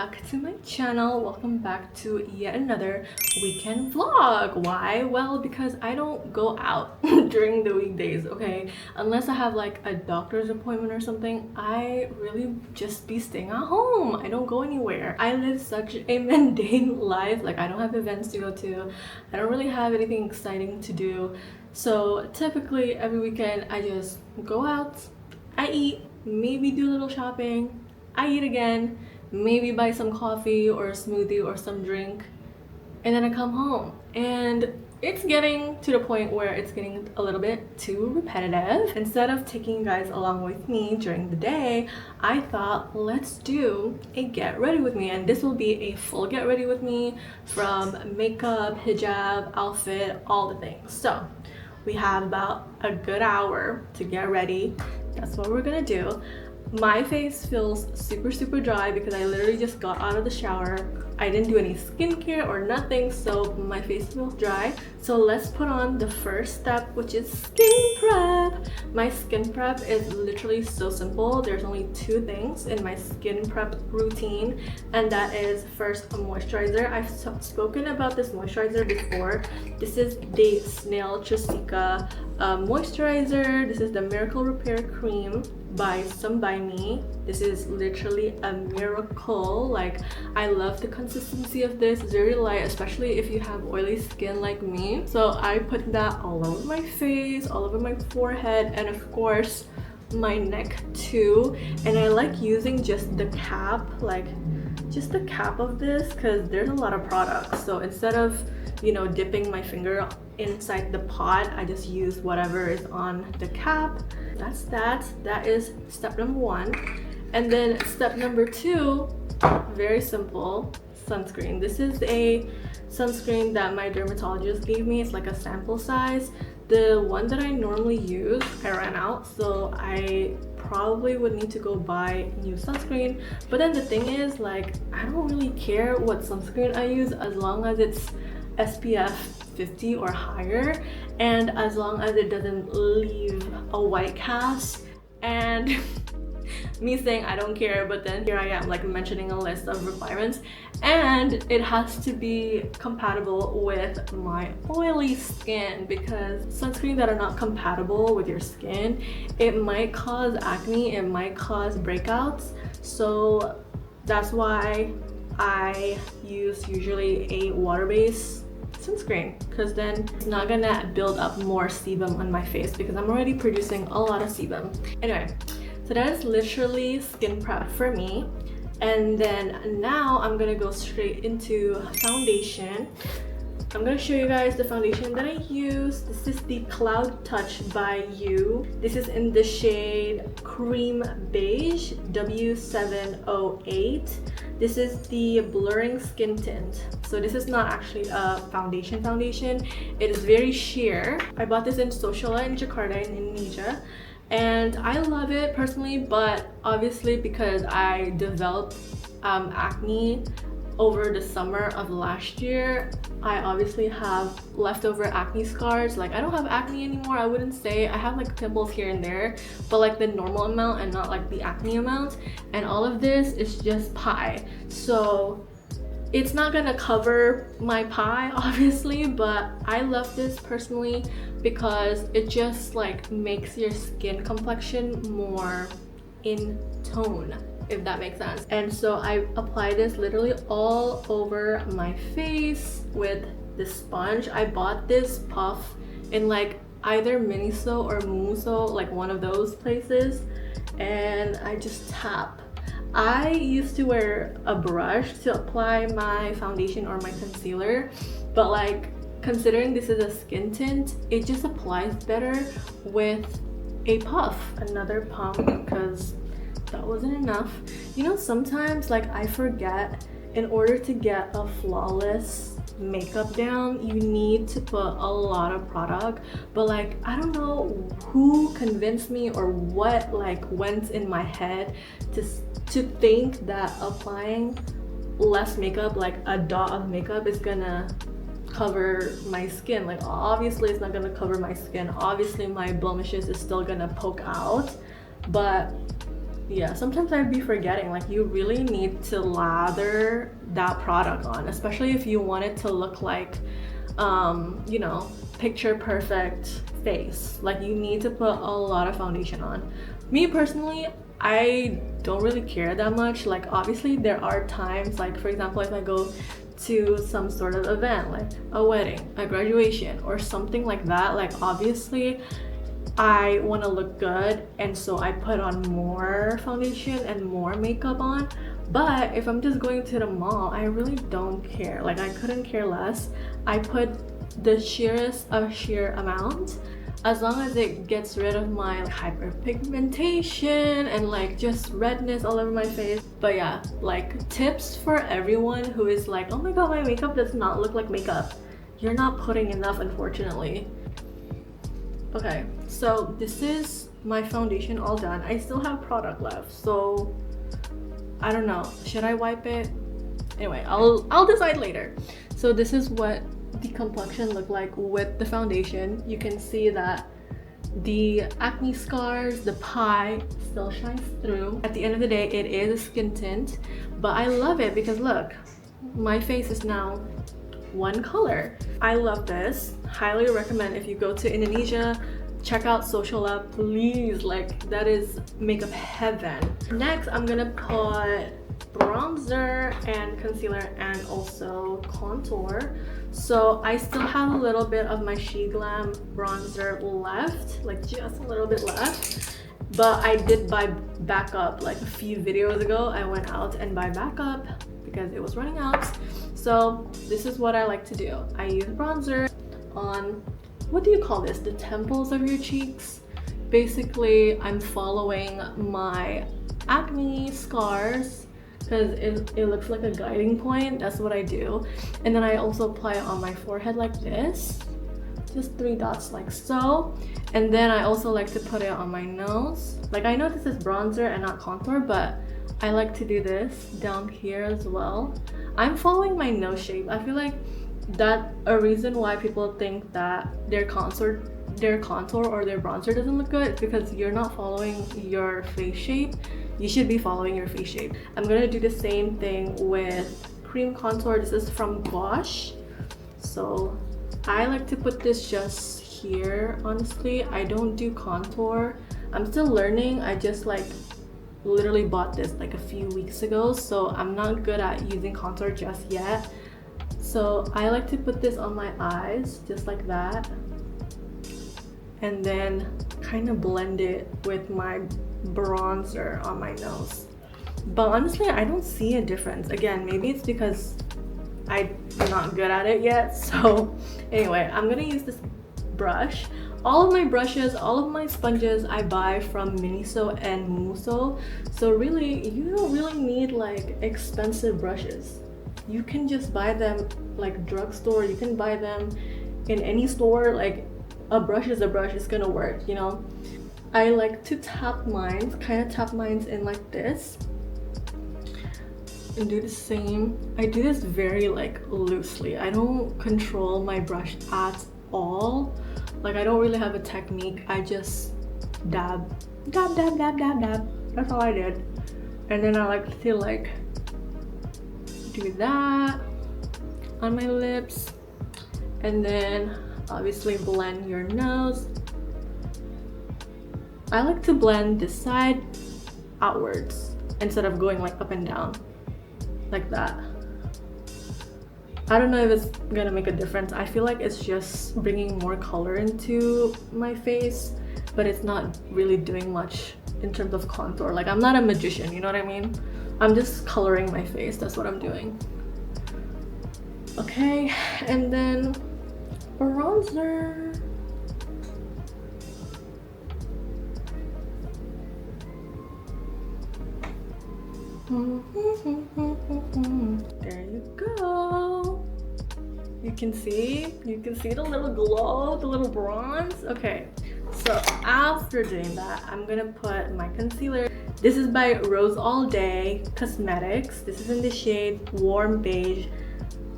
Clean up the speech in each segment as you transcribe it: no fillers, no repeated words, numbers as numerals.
back to my channel. Welcome back to yet another weekend vlog. Why? Well, because I don't go out during the weekdays, okay? Unless I have like a doctor's appointment or something, I really just be staying at home. I don't go anywhere. I live such a mundane life. Like, I don't have events to go to. I don't really have anything exciting to do. So typically every weekend I just go out, I eat, maybe do a little shopping, I eat again, maybe buy some coffee or a smoothie or some drink, and then I come home. And it's getting to the point where it's getting a little bit too repetitive. Instead of taking you guys along with me during the day, I thought let's do a get ready with me, and this will be a full get ready with me, from makeup, hijab, outfit, all the things. So we have about a good hour to get ready. That's what we're gonna do. My face feels super dry because I literally just got out of the shower. I didn't do any skincare or nothing, so my face feels dry. So let's put on the first step, which is skin prep. My skin prep is literally so simple. There's only two things in my skin prep routine, and that is first a moisturizer. I've spoken about this moisturizer before. This is the Snail Chusika moisturizer. This is the Miracle Repair Cream by Some By Me. This is literally a miracle. Like, I love the consistency of this. It's very light, especially if you have oily skin like me. So I put that all over my face, all over my forehead, and of course my neck too. And I like using just the cap, like just the cap of this, because there's a lot of products. So instead of, you know, dipping my finger inside the pot, I just use whatever is on the cap. That's that. That is step number one. And then step number two, very simple, sunscreen. This is a sunscreen that my dermatologist gave me. It's like a sample size. The one that I normally use, I ran out, so I probably would need to go buy new sunscreen. But then the thing is, like, I don't really care what sunscreen I use as long as it's SPF 50 or higher, and as long as it doesn't leave a white cast. And me saying I don't care, but then here I am like mentioning a list of requirements, and it has to be compatible with my oily skin, because sunscreen that are not compatible with your skin, it might cause acne, it might cause breakouts. So that's why I use usually a water-based sunscreen, because then it's not gonna build up more sebum on my face because I'm already producing a lot of sebum. Anyway, so that is literally skin prep for me. And then now I'm gonna go straight into foundation. I'm gonna show you guys the foundation that I use. This is the Cloud Touch by You. This is in the shade Cream Beige W708. This is the blurring skin tint. So this is not actually a foundation. It is very sheer. I bought this in Sociala in Jakarta in Indonesia, and I love it personally, but obviously because I developed acne over the summer of last year, I obviously have leftover acne scars. Like, I don't have acne anymore, I wouldn't say. I have like pimples here and there, but like the normal amount and not like the acne amount. And all of this is just pie. So it's not gonna cover my pie, obviously, but I love this personally because it just like makes your skin complexion more in tone, if that makes sense. And so I apply this literally all over my face with the sponge. I bought this puff in like either Miniso or Mumuso, like one of those places, and I just tap. I used to wear a brush to apply my foundation or my concealer, but like, considering this is a skin tint, it just applies better with a puff. Another pump, because that wasn't enough. You know, sometimes like I forget, in order to get a flawless makeup down, you need to put a lot of product. But like, I don't know who convinced me or what like went in my head to think that applying less makeup, like a dot of makeup, is gonna cover my skin. Like, obviously it's not gonna cover my skin. Obviously my blemishes is still gonna poke out, but yeah, sometimes I'd be forgetting, like you really need to lather that product on, especially if you want it to look like you know, picture perfect face. Like you need to put a lot of foundation on. Me personally, I don't really care that much. Like obviously there are times, like for example, if I go to some sort of event like a wedding, a graduation, or something like that, like obviously I want to look good, and so I put on more foundation and more makeup on. But if I'm just going to the mall, I really don't care. Like I couldn't care less. I put the sheerest of sheer amount, as long as it gets rid of my like, hyperpigmentation and like just redness all over my face. But yeah, like tips for everyone who is like, oh my god, my makeup does not look like makeup. You're not putting enough, unfortunately. Okay, so this is my foundation all done. I still have product left, so I don't know, should I wipe it? Anyway, I'll decide later. So this is what the complexion looked like with the foundation. You can see that the acne scars, the pie still shines through. At the end of the day, it is a skin tint, but I love it because look, my face is now one color. I love this. Highly recommend if you go to Indonesia, check out Social Lab, please. Like that is makeup heaven. Next, I'm gonna put bronzer and concealer and also contour. So I still have a little bit of my She Glam bronzer left, like just a little bit left. But I did buy backup like a few videos ago. I went out and buy backup because it was running out. So this is what I like to do. I use bronzer on, what do you call this? The temples of your cheeks. Basically, I'm following my acne scars because it looks like a guiding point. That's what I do. And then I also apply it on my forehead like this. Just 3 dots like so. And then I also like to put it on my nose. Like I know this is bronzer and not contour, but I like to do this down here as well. I'm following my nose shape. I feel like that a reason why people think that their contour or their bronzer doesn't look good is because you're not following your face shape. You should be following your face shape. I'm gonna do the same thing with cream contour. This is from Gouache. So I like to put this just here, honestly. I don't do contour. I'm still learning. I just like literally bought this like a few weeks ago, so I'm not good at using contour just yet. So I like to put this on my eyes just like that, and then kind of blend it with my bronzer on my nose. But honestly, I don't see a difference. Again, maybe it's because I'm not good at it yet. So anyway, I'm gonna use this brush. All of my brushes, all of my sponges I buy from Miniso and Muso. So really, you don't really need like expensive brushes. You can just buy them like drugstore. You can buy them in any store. Like a brush is a brush, it's gonna work, you know. I like to tap mine, kind of tap mine in like this and do the same. I do this very like loosely. I don't control my brush at all. Like I don't really have a technique. I just dab, dab, dab, dab, dab, dab. That's all I did. And then I like to like do that on my lips, and then obviously blend your nose. I like to blend this side outwards instead of going like up and down like that. I don't know if it's gonna make a difference. I feel like it's just bringing more color into my face, but it's not really doing much in terms of contour. Like I'm not a magician, you know what I mean? I'm just coloring my face, that's what I'm doing. Okay, and then bronzer. There you go. You can see the little glow, the little bronze. Okay, so after doing that, I'm gonna put my concealer. This is by Rose All Day Cosmetics. This is in the shade Warm Beige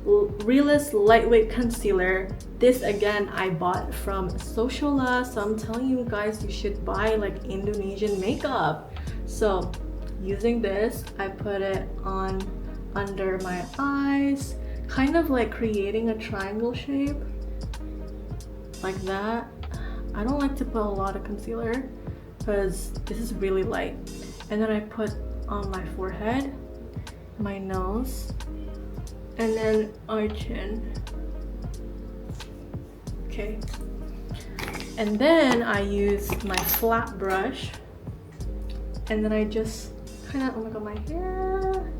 Realist Lightweight Concealer. This again I bought from Sociala, so I'm telling you guys, you should buy like Indonesian makeup. So using this, I put it on under my eyes, kind of like creating a triangle shape like that. I don't like to put a lot of concealer because this is really light. And then I put on my forehead, my nose, and then our chin. Okay. And then I use my flat brush, and then I just kind of, oh my god, my hair,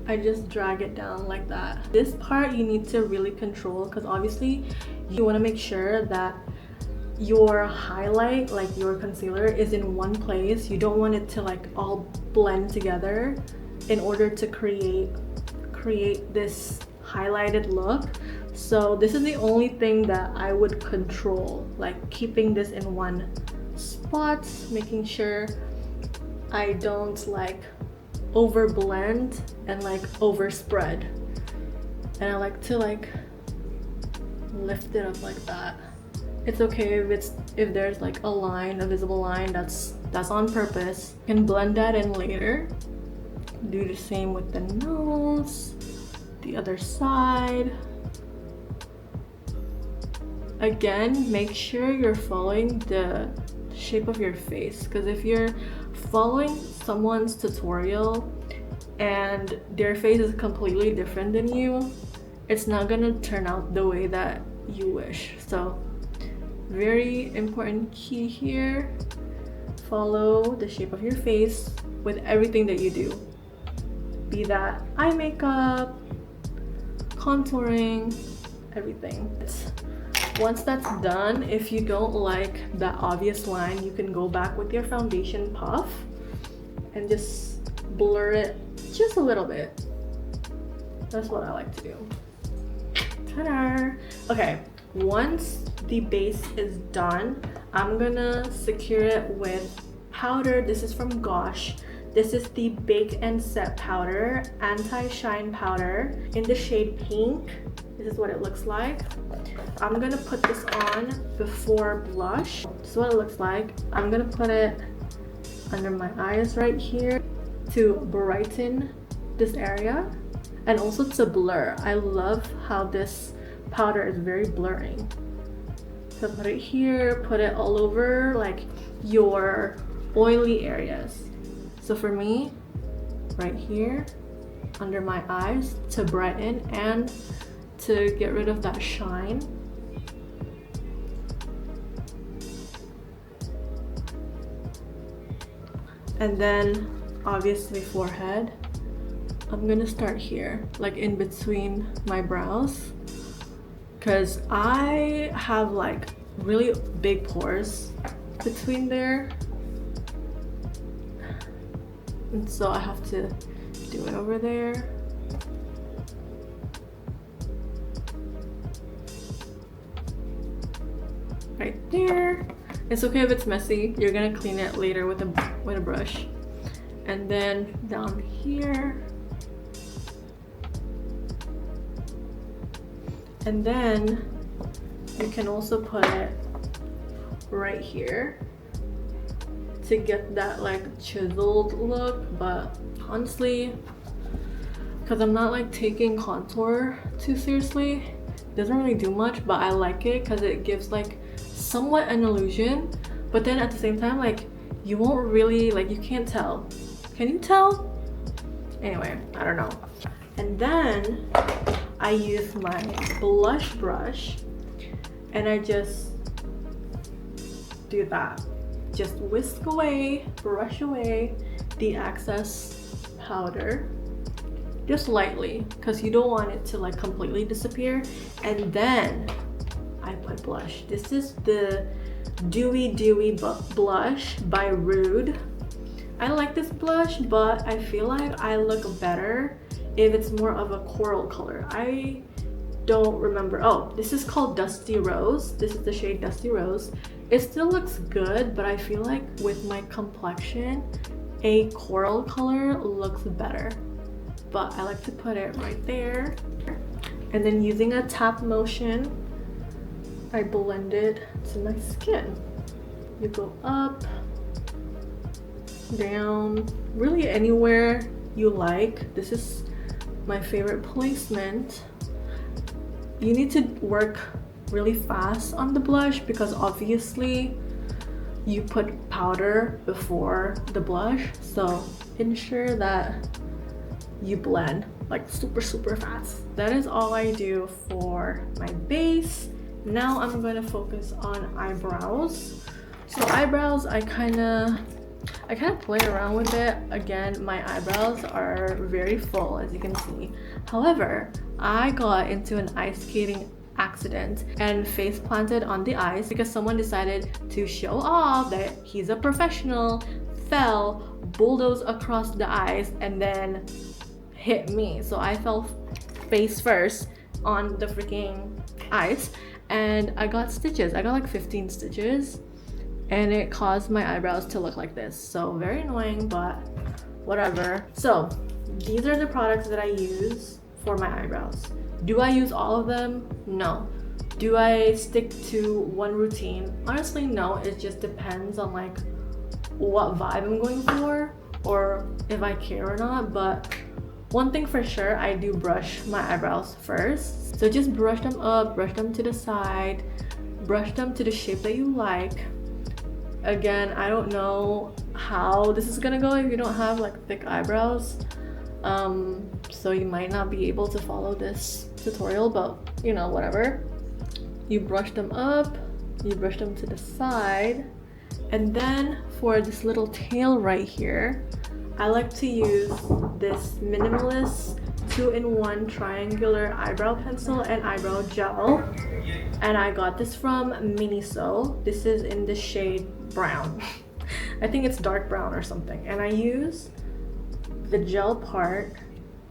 I just drag it down like that. This part you need to really control because obviously you want to make sure that your highlight, like your concealer, is in one place. You don't want it to like all blend together in order to create this highlighted look. So this is the only thing that I would control, like keeping this in one spot, making sure I don't like over blend and like overspread. And I like to like lift it up like that. It's okay if there's like a line, a visible line, that's on purpose. You can blend that in later. Do the same with the nose, the other side. Again, make sure you're following the shape of your face, because if you're following someone's tutorial and their face is completely different than you, it's not gonna turn out the way that you wish. So very important key here, follow the shape of your face with everything that you do, be that eye makeup, contouring, everything. Once that's done, if you don't like that obvious line, you can go back with your foundation puff and just blur it just a little bit. That's what I like to do. Ta-da! Okay, once the base is done, I'm gonna secure it with powder. This is from Gosh. This is the Bake and Set powder, anti-shine powder in the shade pink. This is what it looks like. I'm gonna put this on before blush. This is what it looks like. I'm gonna put it under my eyes right here to brighten this area and also to blur. I love how this powder is very blurring. So put it here, put it all over like your oily areas. So for me, right here under my eyes to brighten and to get rid of that shine. And then obviously forehead. I'm gonna start here, like in between my brows, because I have like really big pores between there, and so I have to do it over there. Right there. It's okay if it's messy. You're gonna clean it later with a brush. And then down here. And then you can also put it right here to get that like chiseled look. But honestly, because I'm not like taking contour too seriously, it doesn't really do much, but I like it because it gives like somewhat an illusion, but then at the same time, like you won't really, like you can't tell. Can you tell? Anyway, I don't know. And then I use my blush brush and I just do that. Just whisk away, brush away the excess powder, just lightly, because you don't want it to like completely disappear. And then I put blush. This is the Dewy blush by Rude. I like this blush, but I feel like I look better if it's more of a coral color. I don't remember. Oh, this is called Dusty Rose. This is the shade Dusty Rose. It still looks good, but I feel like with my complexion, a coral color looks better. But I like to put it right there. And then using a tap motion, I blend it to my skin. You go up down really anywhere you like. This is my favorite placement. You need to work really fast on the blush because obviously you put powder before the blush, so ensure that you blend like super fast. That is all I do for my base. Now I'm going to focus on eyebrows. So eyebrows, I kind of play around with it. Again, my eyebrows are very full, as you can see. However, I got into an ice skating accident and face planted on the ice because someone decided to show off that he's a professional, fell, bulldozed across the ice, and then hit me. So I fell face first on the freaking ice and I got stitches. I got like 15 stitches and it caused my eyebrows to look like this. So very annoying, but whatever. So these are the products that I use for my eyebrows. Do I use all of them? No. Do I stick to one routine? Honestly, no. It just depends on like what vibe I'm going for or if I care or not. But one thing for sure, I do brush my eyebrows first. So just brush them up, brush them to the side, brush them to the shape that you like. Again, I don't know how this is gonna go if you don't have like thick eyebrows. So you might not be able to follow this tutorial, but you know, whatever. You brush them up, you brush them to the side, and then for this little tail right here, I like to use this minimalist 2-in-1 triangular eyebrow pencil and eyebrow gel, and I got this from Miniso. This is in the shade brown. I think it's dark brown or something, and I use the gel part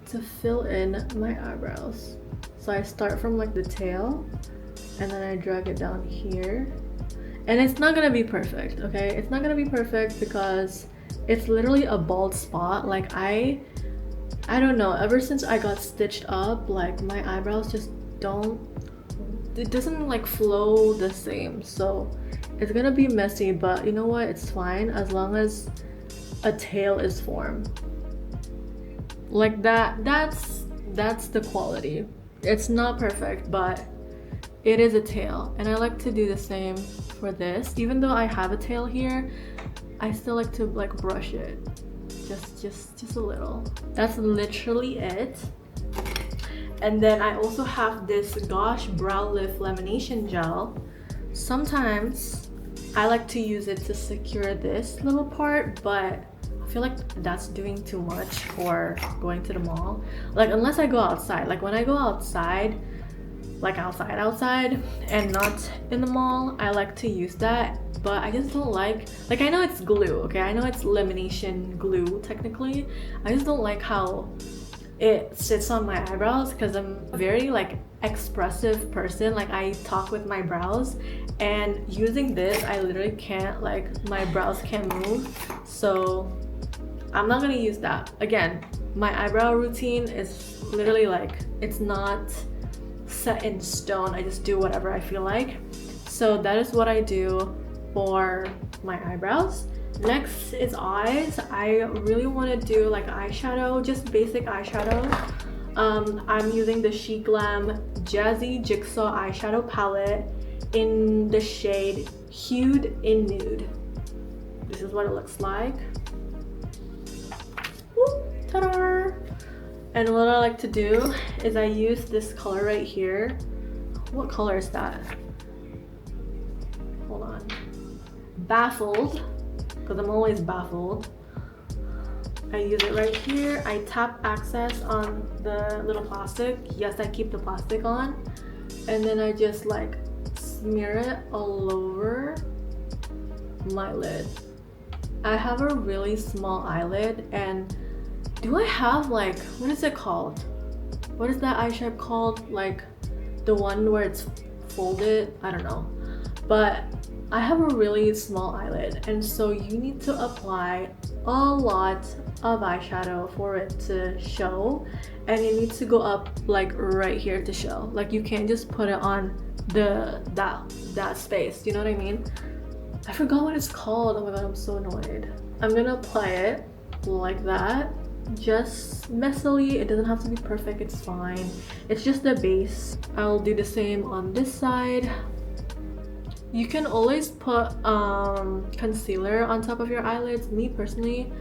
to fill in my eyebrows. So I start from like the tail and then I drag it down here, and it's not gonna be perfect, okay? It's not gonna be perfect because it's literally a bald spot. Like I don't know, ever since I got stitched up, like my eyebrows just it doesn't like flow the same. So it's gonna be messy, but you know what, it's fine as long as a tail is formed like that. That's the quality. It's not perfect, but it is a tail, and I like to do the same for this. Even though I have a tail here, I still like to like brush it just a little. That's literally it. And then I also have this Gosh Brow Lift Lamination Gel. Sometimes I like to use it to secure this little part, but I feel like that's doing too much for going to the mall. Like unless I go outside, like when I go outside, like outside and not in the mall, I like to use that. But I just don't like I know it's glue, okay? I know it's lamination glue technically. I just don't like how it sits on my eyebrows because I'm a very like expressive person. Like I talk with my brows, and using this I literally can't, like my brows can't move. So I'm not gonna use that. Again, my eyebrow routine is literally like, it's not set in stone. I just do whatever I feel like. So that is what I do for my eyebrows. Next is eyes. I really want to do like eyeshadow, just basic eyeshadow. I'm using the Chic Glam Jazzy Jigsaw eyeshadow palette in the shade Hued in Nude. This is what it looks like. Woo, ta-da! And what I like to do is I use this color right here. What color is that? Hold on. Baffled, because I'm always baffled. I use it right here. I tap access on the little plastic. Yes, I keep the plastic on. And then I just like smear it all over my lid. I have a really small eyelid, and do I have like, what is it called? What is that eye shape called? Like the one where it's folded? I don't know. But I have a really small eyelid, and so you need to apply a lot of eyeshadow for it to show, and it needs to go up like right here to show. Like you can't just put it on that space, you know what I mean? I forgot what it's called. Oh my god, I'm so annoyed. I'm gonna apply it like that, just messily. It doesn't have to be perfect, it's fine. It's just the base. I'll do the same on this side. You can always put concealer on top of your eyelids. Me personally,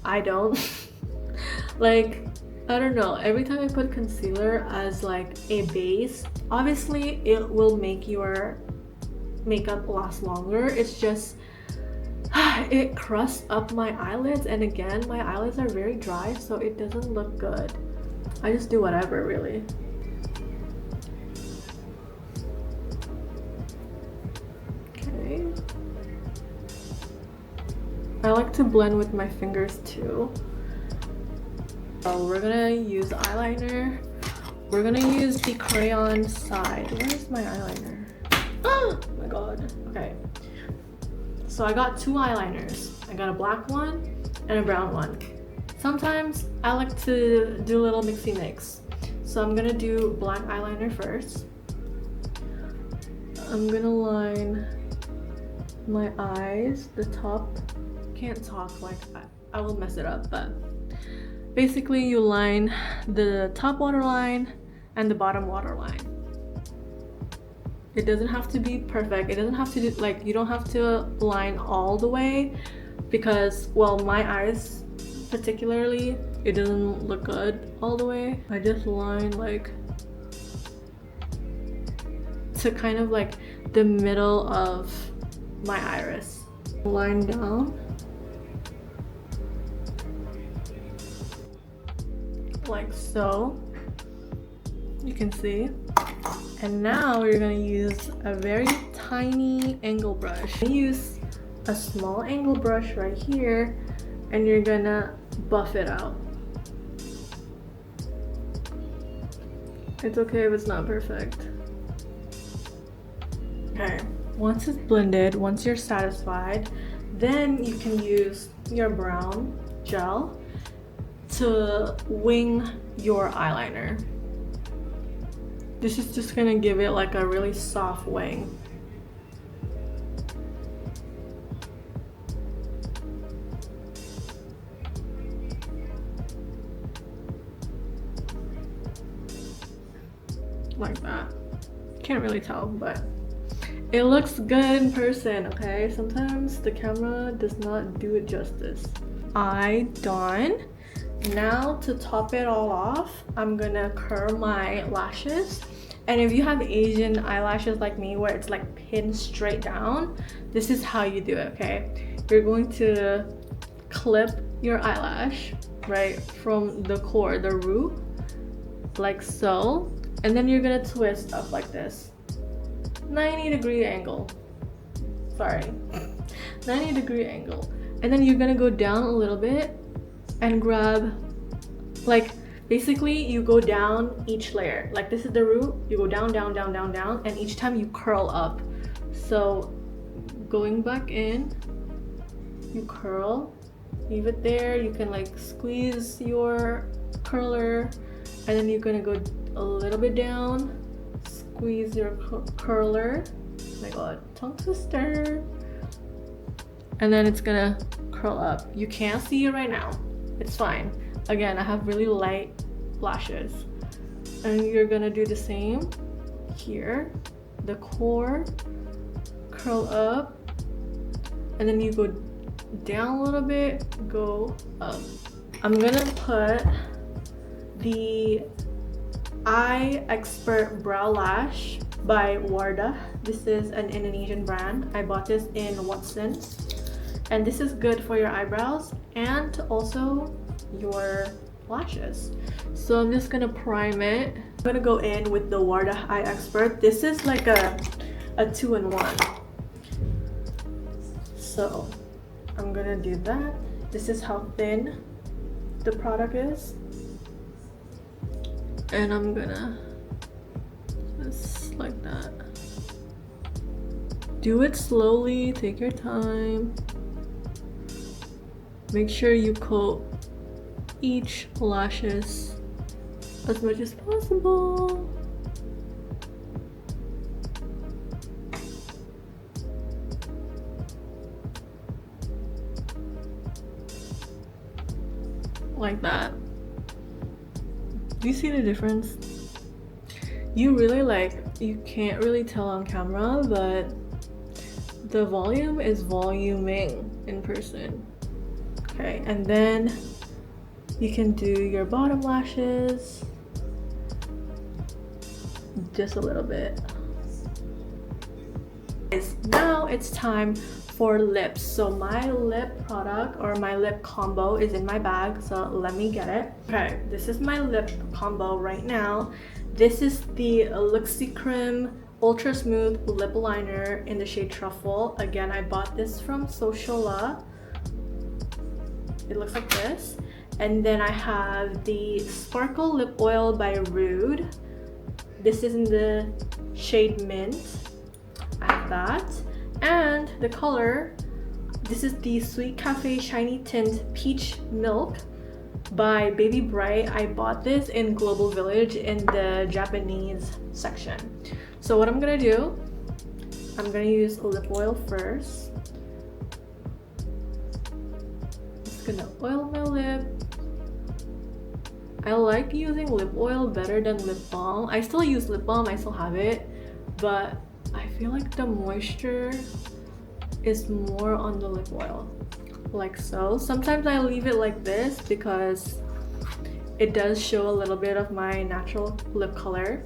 I don't. Like, I don't know, every time I put concealer as like a base, obviously it will make your makeup last longer. It's just it crusts up my eyelids, and again, my eyelids are very dry, so it doesn't look good. I just do whatever, really. Okay. I like to blend with my fingers too. So we're gonna use eyeliner. We're gonna use the crayon side. Where's my eyeliner? Oh my god. Okay. So I got two eyeliners. I got a black one and a brown one. Sometimes I like to do a little mixy mix. So I'm gonna do black eyeliner first. I'm gonna line my eyes, the top. Can't talk, like I will mess it up, but basically you line the top waterline and the bottom waterline. It doesn't have to be perfect. It doesn't have to do, like, you don't have to line all the way, because, well, my eyes particularly, it doesn't look good all the way. I just line like to kind of like the middle of my iris. Line down like so, you can see. And now you're gonna use a very tiny angle brush. Use a small angle brush right here, and you're gonna buff it out. It's okay if it's not perfect. Okay, once it's blended, once you're satisfied, then you can use your brown gel to wing your eyeliner. This is just gonna give it like a really soft wing. Like that. Can't really tell, but it looks good in person, okay? Sometimes the camera does not do it justice. Eye done. Now to top it all off, I'm gonna curl my lashes. And if you have Asian eyelashes like me, where it's like pinned straight down, this is how you do it, okay? You're going to clip your eyelash right from the core, the root, like so, and then you're gonna twist up like this, 90-degree angle. Sorry, 90-degree angle. And then you're gonna go down a little bit and grab, like, basically you go down each layer. Like, this is the root, you go down, down, down, down, down, and each time you curl up. So going back in, you curl, leave it there. You can like squeeze your curler, and then you're gonna go a little bit down, squeeze your curler. Oh my god, tongue twister. And then it's gonna curl up. You can't see it right now, it's fine. Again, I have really light lashes. And you're gonna do the same here. The core, curl up, and then you go down a little bit, go up. I'm gonna put the Eye Expert Brow Lash by Wardah. This is an Indonesian brand. I bought this in Watson's. And this is good for your eyebrows and also your lashes. So I'm just gonna prime it. I'm gonna go in with the Wardah Eye Expert. This is like a 2-in-1. So I'm gonna do that. This is how thin the product is. And I'm gonna just like that. Do it slowly, take your time. Make sure you coat each lashes as much as possible. like that. Do you see the difference? You really you can't really tell on camera, but the volume is voluming in person. Okay, and then you can do your bottom lashes just a little bit. Now it's time for lips. So my lip product or my lip combo is in my bag, so let me get it. Okay, this is my lip combo right now. This is the Luxie Creme Ultra Smooth Lip Liner in the shade Truffle. Again, I bought this from Sociala. It looks like this. And then I have the Sparkle Lip Oil by Rude. This is in the shade Mint. I have that. And the color, this is the Sweet Cafe Shiny Tint Peach Milk by Baby Bright. I bought this in Global Village in the Japanese section. So what I'm gonna do, I'm gonna use lip oil first. Just gonna oil my lip. I like using lip oil better than lip balm. I still use lip balm, I still have it, but I feel like the moisture is more on the lip oil, like so. Sometimes I leave it like this because it does show a little bit of my natural lip color.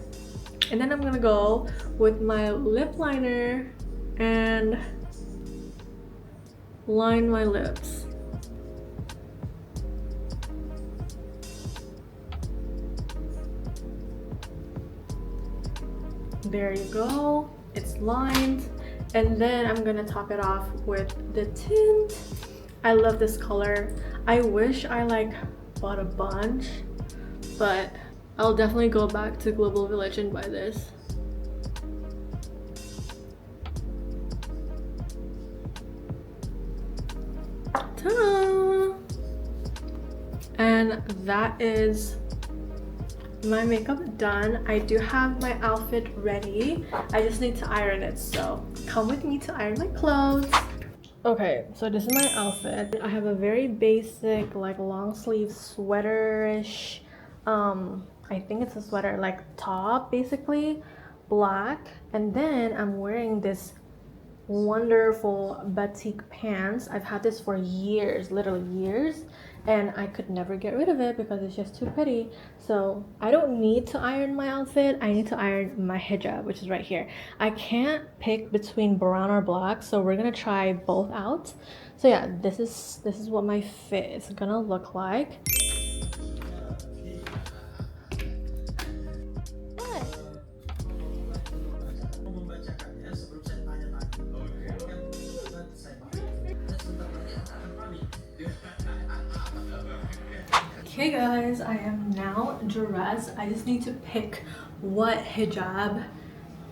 And then I'm gonna go with my lip liner and line my lips. There you go, it's lined. And then I'm gonna top it off with the tint. I love this color. I wish I bought a bunch, but I'll definitely go back to Global Village and buy this. Ta-da! And that is my makeup done. I do have my outfit ready. I just need to iron it, so come with me to iron my clothes. Okay, so this is my outfit. I have a very basic long sleeve sweater-ish, I think it's a sweater top, basically black, and then I'm wearing this wonderful batik pants. I've had this for years, literally years, and I could never get rid of it because it's just too pretty. So I don't need to iron my outfit. I need to iron my hijab, which is right here. I can't pick between brown or black, so we're gonna try both out. So yeah, this is what my fit is gonna look like. Okay guys, I am now dressed. I just need to pick what hijab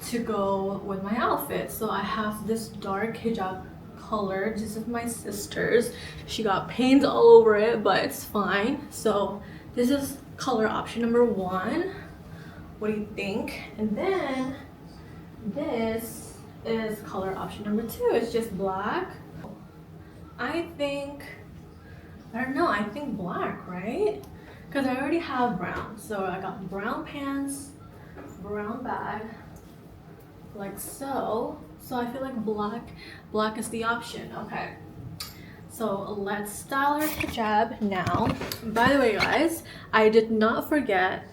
to go with my outfit. So I have this dark hijab color. This is my sister's. She got paint all over it, but it's fine. So this is color option number 1. What do you think? And then this is color option number 2. It's just black. I don't know, I think black, right? Because I already have brown. So I got brown pants, brown bag, like so. So I feel like black is the option. Okay. So let's style our hijab now. By the way, guys, I did not forget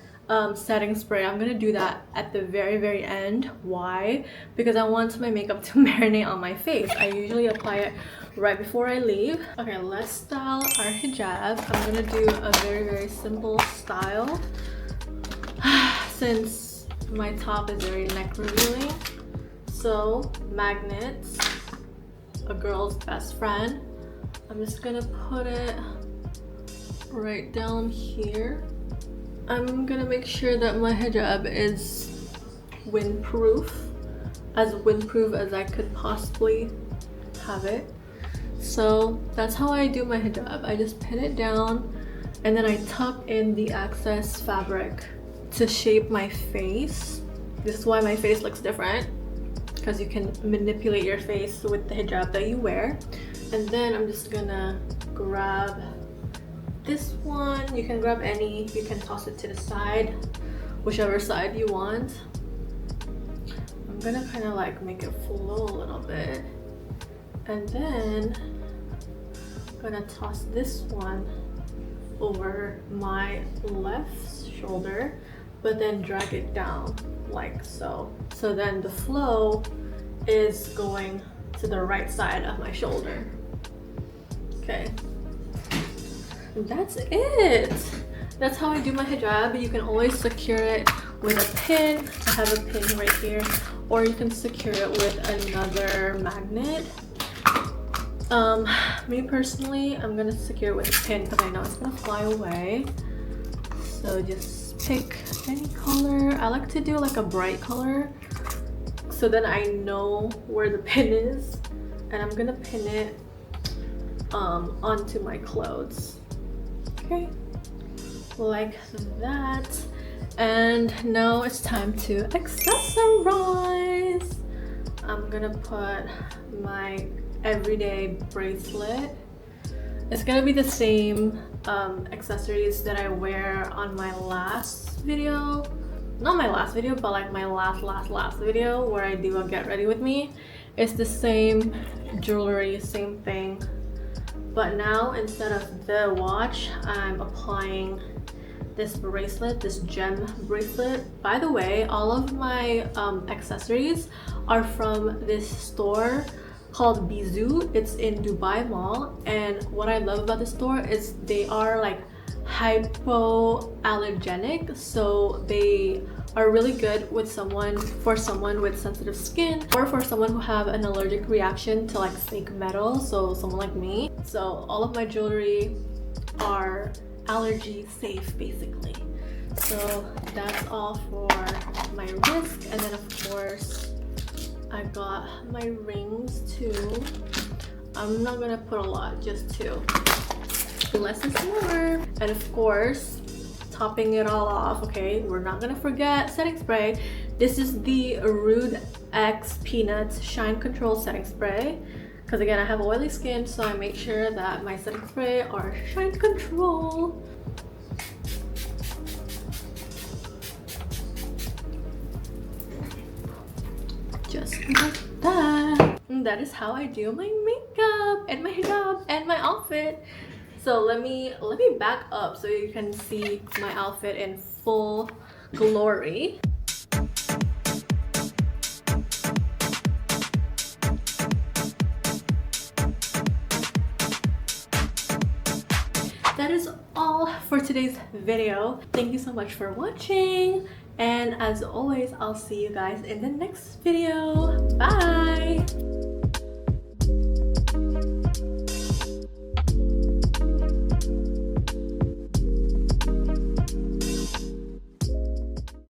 setting spray. I'm gonna do that at the very end. Why? Because I want my makeup to marinate on my face. I usually apply it right before I leave. Okay, let's style our hijab. I'm gonna do a very simple style since my top is very neck revealing. So magnets, a girl's best friend. I'm just gonna put it right down here. I'm gonna make sure that my hijab is windproof as I could possibly have it. So that's how I do my hijab. I just pin it down and then I tuck in the excess fabric to shape my face. This is why my face looks different, because you can manipulate your face with the hijab that you wear. And then I'm just gonna grab this one. You can grab any, you can toss it to the side, whichever side you want. I'm gonna kind of like make it flow a little bit, and then I'm gonna toss this one over my left shoulder, but then drag it down like so. So then the flow is going to the right side of my shoulder. Okay, that's it. That's how I do my hijab. You can always secure it with a pin. I have a pin right here, or you can secure it with another magnet. Me personally, I'm gonna secure it with a pin because I know it's gonna fly away. So just pick any color. I like to do like a bright color, so then I know where the pin is, and I'm gonna pin it onto my clothes. Okay, like that. And now it's time to accessorize. I'm gonna put my everyday bracelet. It's gonna be the same accessories that I wear on my last video. Not my last video, but like my last video where I do a get ready with me. It's the same jewelry, same thing. But now instead of the watch, I'm applying this bracelet, this gem bracelet. By the way, all of my accessories are from this store called Bejeweled. It's in Dubai Mall, and what I love about the store is they are like hypoallergenic, so they are really good with for someone with sensitive skin, or for someone who have an allergic reaction to like fake metal, so someone like me. So all of my jewelry are allergy safe basically. So that's all for my wrist, and then of course I got my rings too. I'm not gonna put a lot, just 2. Less is more. And of course, topping it all off, okay, we're not gonna forget setting spray. This is the Rude X Peanuts Shine Control Setting Spray. Because again, I have oily skin, so I make sure that my setting spray are shine control. Just like that. And that is how I do my makeup and my hijab and my outfit. So let me back up so you can see my outfit in full glory. That is all for today's video. Thank you so much for watching, and as always, I'll see you guys in the next video. Bye!